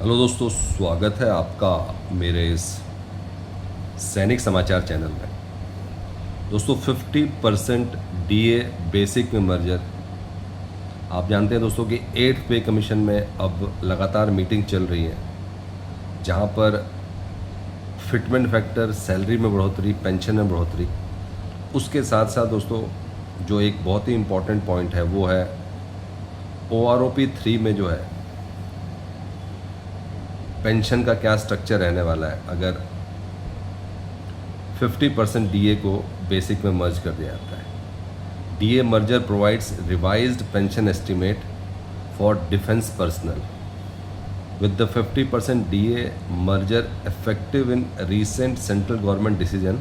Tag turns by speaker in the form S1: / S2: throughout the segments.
S1: Hello दोस्तों, स्वागत है आपका मेरे इस सैनिक समाचार चैनल में। दोस्तों 50% डीए बेसिक में मर्जर। आप जानते हैं दोस्तों कि 8th पे कमीशन में अब लगातार मीटिंग चल रही है, जहां पर फिटमेंट फैक्टर, सैलरी में बढ़ोतरी, पेंशन में बढ़ोतरी, उसके साथ साथ दोस्तों जो एक बहुत ही इम्पॉर्टेंट पॉइंट है वो है OROP 3 में जो है पेंशन का क्या स्ट्रक्चर रहने वाला है अगर 50% डीए को बेसिक में मर्ज कर दिया जाता है। DA merger provides revised pension estimate for defence personnel with the 50% DA merger effective in recent central government decision.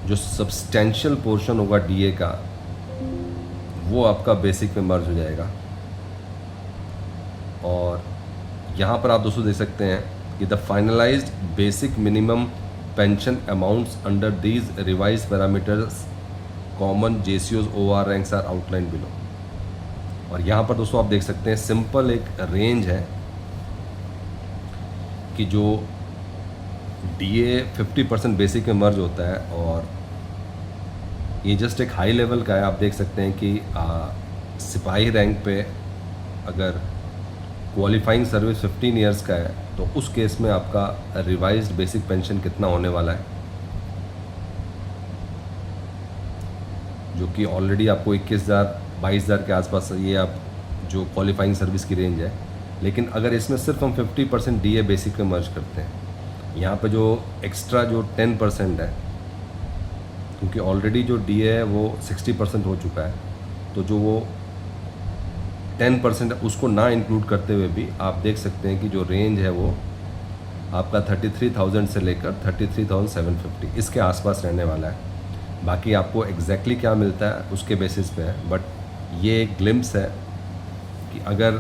S1: जो सब्सटेंशियल पोर्शन होगा डीए का वो आपका बेसिक में मर्ज हो जाएगा। और यहाँ पर आप दोस्तों देख सकते हैं कि the finalized basic minimum pension amounts under these revise parameters common जेसीओज OR ranks are outline below. और यहाँ पर दोस्तों आप देख सकते हैं सिंपल एक रेंज है कि जो डीए 50% बेसिक में मर्ज होता है, और ये जस्ट एक हाई लेवल का है। आप देख सकते हैं कि सिपाही रैंक पे अगर क्वालिफाइंग सर्विस 15 इयर्स का है तो उस केस में आपका रिवाइज्ड बेसिक पेंशन कितना होने वाला है, जो कि ऑलरेडी आपको 21,000-22,000 के आसपास ये आप जो क्वालिफाइंग सर्विस की रेंज है। लेकिन अगर इसमें सिर्फ हम 50% डीए बेसिक में मर्ज करते हैं, यहाँ पे जो एक्स्ट्रा जो 10% है, क्योंकि ऑलरेडी जो डीए है वो 60% हो चुका है, तो जो वो 10% उसको ना इंक्लूड करते हुए भी आप देख सकते हैं कि जो रेंज है वो आपका 33,000 से लेकर 33,750 इसके आसपास रहने वाला है। बाकी आपको एग्जैक्टली क्या मिलता है उसके बेसिस पे है, बट ये एक ग्लिम्स है कि अगर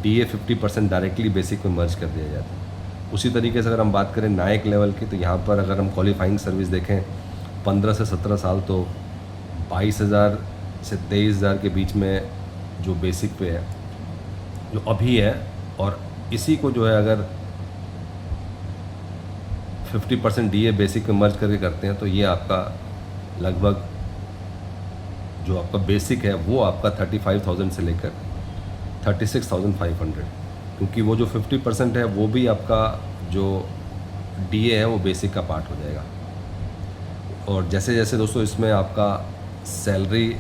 S1: डीए 50% डायरेक्टली बेसिक में मर्ज कर दिया जाता है। उसी तरीके से अगर हम बात करें नायक लेवल की, तो यहाँ पर अगर हम क्वालिफाइंग सर्विस देखें 15 से 17 साल, तो 22,000 से 23,000 के बीच में जो बेसिक पे है जो अभी है। और इसी को जो है अगर 50% डीए बेसिक में मर्ज करके करते हैं तो ये आपका लगभग जो आपका बेसिक है वो आपका 35,000 से लेकर 36,500, क्योंकि वो जो 50% है वो भी आपका जो डीए है वो बेसिक का पार्ट हो जाएगा। और जैसे जैसे दोस्तों इसमें आपका सैलरी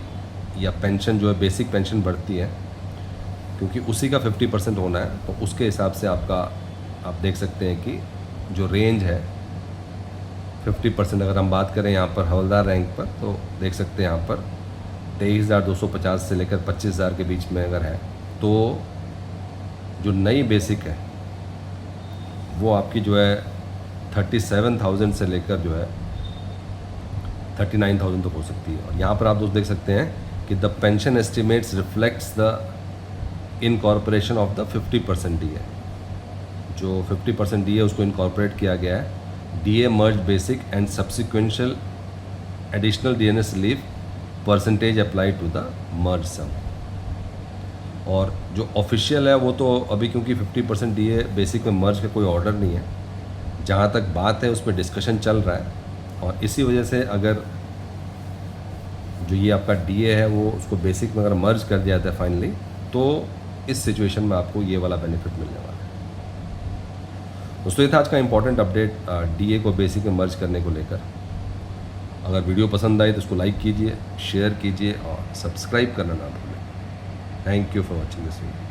S1: या पेंशन जो है बेसिक पेंशन बढ़ती है, क्योंकि उसी का 50% होना है, तो उसके हिसाब से आपका आप देख सकते हैं कि जो रेंज है 50% अगर हम बात करें यहाँ पर हवलदार रैंक पर, तो देख सकते हैं यहाँ पर 23,250 से लेकर 25,000 के बीच में अगर है, तो जो नई बेसिक है वो आपकी जो है 37,000 से लेकर जो है 39,000 तक हो सकती है। और यहाँ पर आप दोस्त देख सकते हैं कि the pension estimates reflects the incorporation of the 50% DA. जो 50% डीए उसको इनकॉर्पोरेट किया गया है DA merge basic and subsequential additional DNS relief percentage apply to the merge sum. और जो ऑफिशियल है वो तो अभी, क्योंकि 50% डीए बेसिक में मर्ज का कोई ऑर्डर नहीं है, जहाँ तक बात है उस पर डिस्कशन चल रहा है। और इसी वजह से अगर जो ये आपका डीए है वो उसको बेसिक में अगर मर्ज कर दिया जाता है फाइनली, तो इस सिचुएशन में आपको ये वाला बेनिफिट मिलने वाला है। दोस्तों ये था आज का इंपॉर्टेंट अपडेट डीए को बेसिक में मर्ज करने को लेकर। अगर वीडियो पसंद आई तो उसको लाइक कीजिए, शेयर कीजिए और सब्सक्राइब करना ना भूलें। Thank you for watching this video.